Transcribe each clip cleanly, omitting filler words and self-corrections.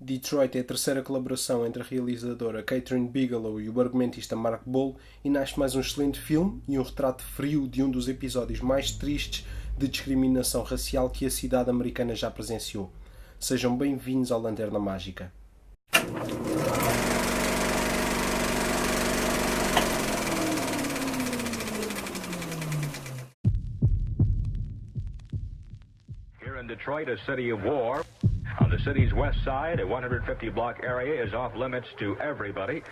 Detroit é a terceira colaboração entre a realizadora Kathryn Bigelow e o argumentista Mark Boal e nasce mais um excelente filme e um retrato frio de um dos episódios mais tristes de discriminação racial que a cidade americana já presenciou. Sejam bem-vindos ao Lanterna Mágica. Here in Detroit, a city of war. On the city's west side, a 150-block area is off limits to everybody.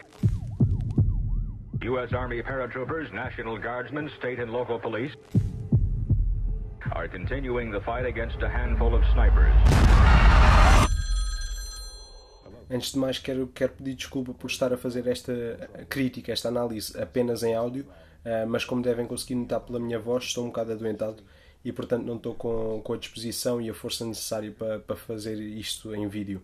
U.S. Army paratroopers, National Guardsmen, state and local police are continuing the fight against a handful of snipers. Antes de mais, quero pedir desculpa por estar a fazer esta crítica, esta análise apenas em áudio, mas como devem conseguir notar pela minha voz, estou um bocado adoentado e portanto não estou com a disposição e a força necessária para fazer isto em vídeo.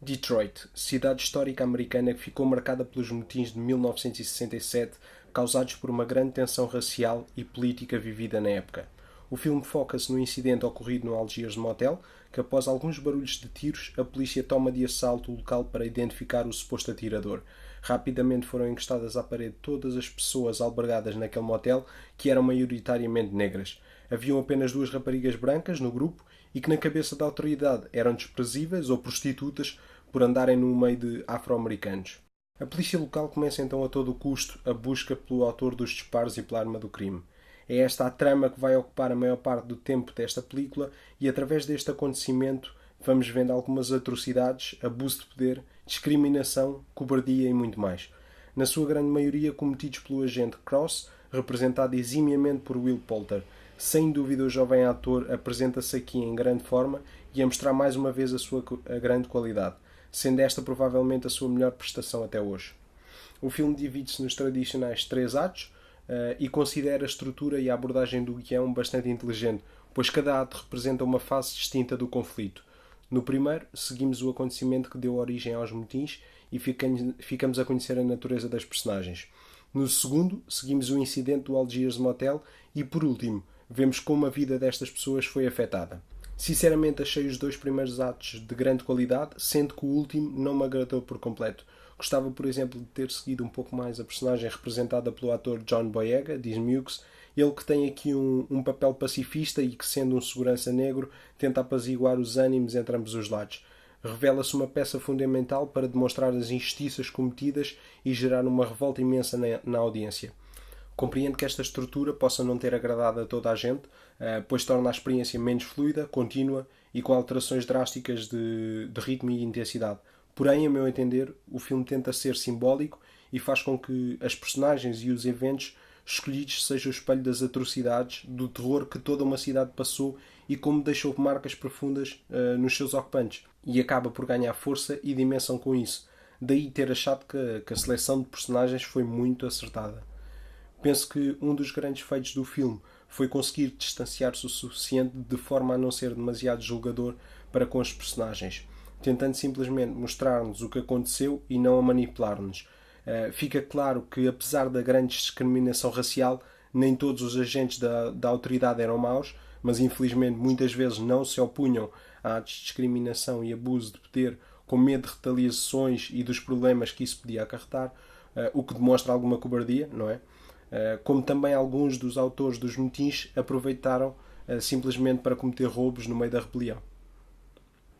Detroit, cidade histórica americana que ficou marcada pelos motins de 1967 causados por uma grande tensão racial e política vivida na época. O filme foca-se no incidente ocorrido no Algiers Motel, que após alguns barulhos de tiros, a polícia toma de assalto o local para identificar o suposto atirador. Rapidamente foram encostadas à parede todas as pessoas albergadas naquele motel, que eram maioritariamente negras. Haviam apenas 2 raparigas brancas no grupo e que na cabeça da autoridade eram desprezíveis ou prostitutas por andarem no meio de afro-americanos. A polícia local começa então a todo custo a busca pelo autor dos disparos e pela arma do crime. É esta a trama que vai ocupar a maior parte do tempo desta película e através deste acontecimento vamos vendo algumas atrocidades, abuso de poder, discriminação, cobardia e muito mais. Na sua grande maioria cometidos pelo agente Cross, representado eximiamente por Will Poulter. Sem dúvida o jovem ator apresenta-se aqui em grande forma e a mostrar mais uma vez a grande qualidade, sendo esta provavelmente a sua melhor prestação até hoje. O filme divide-se nos tradicionais 3 atos, e considera a estrutura e a abordagem do guião bastante inteligente, pois cada ato representa uma fase distinta do conflito. No primeiro, seguimos o acontecimento que deu origem aos motins e ficamos a conhecer a natureza das personagens. No segundo, seguimos o incidente do Algiers Motel e, por último, vemos como a vida destas pessoas foi afetada. Sinceramente, achei os 2 primeiros atos de grande qualidade, sendo que o último não me agradou por completo. Gostava, por exemplo, de ter seguido um pouco mais a personagem representada pelo ator John Boyega, diz Mewes, ele que tem aqui um papel pacifista e que, sendo um segurança negro, tenta apaziguar os ânimos entre ambos os lados. Revela-se uma peça fundamental para demonstrar as injustiças cometidas e gerar uma revolta imensa na audiência. Compreendo que esta estrutura possa não ter agradado a toda a gente, pois torna a experiência menos fluida, contínua e com alterações drásticas de ritmo e intensidade. Porém, a meu entender, o filme tenta ser simbólico e faz com que as personagens e os eventos escolhidos sejam o espelho das atrocidades, do terror que toda uma cidade passou e como deixou marcas profundas nos seus ocupantes. E acaba por ganhar força e dimensão com isso. Daí ter achado que a seleção de personagens foi muito acertada. Penso que um dos grandes feitos do filme foi conseguir distanciar-se o suficiente de forma a não ser demasiado julgador para com os personagens, tentando simplesmente mostrar-nos o que aconteceu e não a manipular-nos. Fica claro que, apesar da grande discriminação racial, nem todos os agentes da autoridade eram maus, mas infelizmente muitas vezes não se opunham à discriminação e abuso de poder com medo de retaliações e dos problemas que isso podia acarretar, o que demonstra alguma cobardia, não é? Como também alguns dos autores dos motins aproveitaram simplesmente para cometer roubos no meio da rebelião.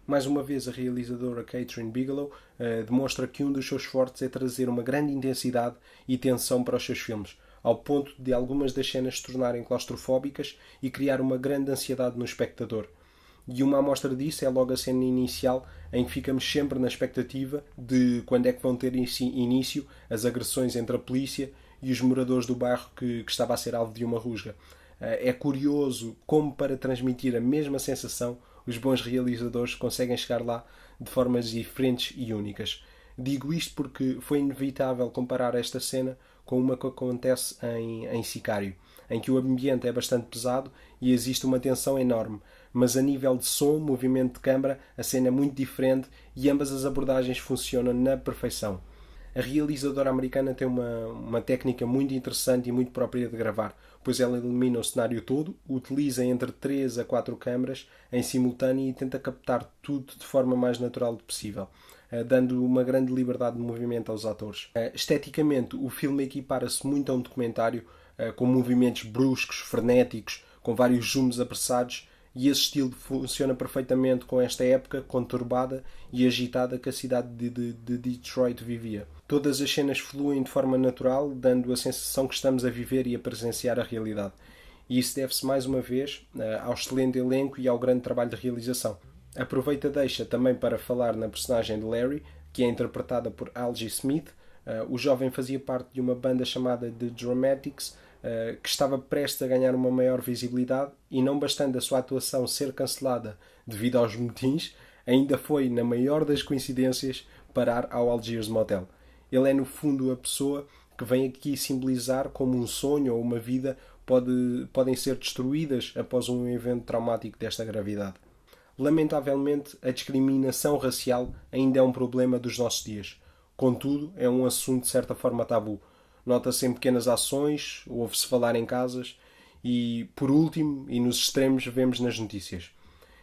Mais uma vez, a realizadora Kathryn Bigelow demonstra que um dos seus fortes é trazer uma grande intensidade e tensão para os seus filmes, ao ponto de algumas das cenas se tornarem claustrofóbicas e criar uma grande ansiedade no espectador. E uma amostra disso é logo a cena inicial, em que ficamos sempre na expectativa de quando é que vão ter início as agressões entre a polícia e os moradores do bairro que estava a ser alvo de uma rusga. É curioso como, para transmitir a mesma sensação, os bons realizadores conseguem chegar lá de formas diferentes e únicas. Digo isto porque foi inevitável comparar esta cena com uma que acontece em Sicário, em que o ambiente é bastante pesado e existe uma tensão enorme, mas a nível de som, movimento de câmara, a cena é muito diferente e ambas as abordagens funcionam na perfeição. A realizadora americana tem uma técnica muito interessante e muito própria de gravar, pois ela elimina o cenário todo, utiliza entre 3 a 4 câmaras em simultâneo e tenta captar tudo de forma mais natural possível, dando uma grande liberdade de movimento aos atores. Esteticamente, o filme equipara-se muito a um documentário, com movimentos bruscos, frenéticos, com vários zooms apressados, e esse estilo funciona perfeitamente com esta época conturbada e agitada que a cidade de Detroit vivia. Todas as cenas fluem de forma natural, dando a sensação que estamos a viver e a presenciar a realidade. E isso deve-se mais uma vez ao excelente elenco e ao grande trabalho de realização. Aproveita deixa também para falar na personagem de Larry, que é interpretada por Algie Smith. O jovem fazia parte de uma banda chamada The Dramatics, que estava prestes a ganhar uma maior visibilidade, e não bastando a sua atuação ser cancelada devido aos motins, ainda foi, na maior das coincidências, parar ao Algiers Motel. Ele é no fundo a pessoa que vem aqui simbolizar como um sonho ou uma vida podem ser destruídas após um evento traumático desta gravidade. Lamentavelmente, a discriminação racial ainda é um problema dos nossos dias. Contudo, é um assunto de certa forma tabu. Nota-se em pequenas ações, ouve-se falar em casas e, por último, e nos extremos, vemos nas notícias.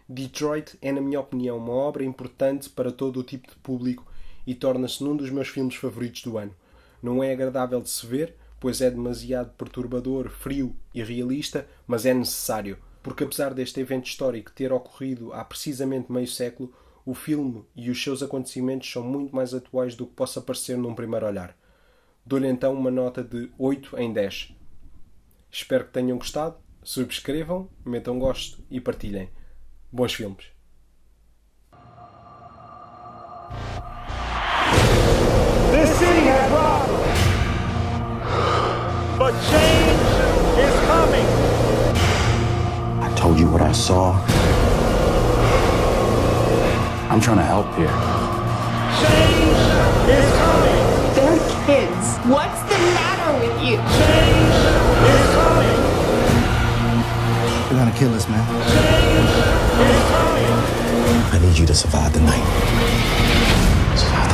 Detroit é, na minha opinião, uma obra importante para todo o tipo de público e torna-se num dos meus filmes favoritos do ano. Não é agradável de se ver, pois é demasiado perturbador, frio e realista, mas é necessário, porque apesar deste evento histórico ter ocorrido há precisamente meio século, o filme e os seus acontecimentos são muito mais atuais do que possa parecer num primeiro olhar. Dou-lhe então uma nota de 8 em 10. Espero que tenham gostado, subscrevam, metam gosto e partilhem. Bons filmes! This city has problems, but change is coming. I told you what I saw. I'm trying to help here. Change is coming. They're kids. What's the matter with you? Change is coming. They're gonna kill us, man. Change is coming. I need you to survive the night. Survive the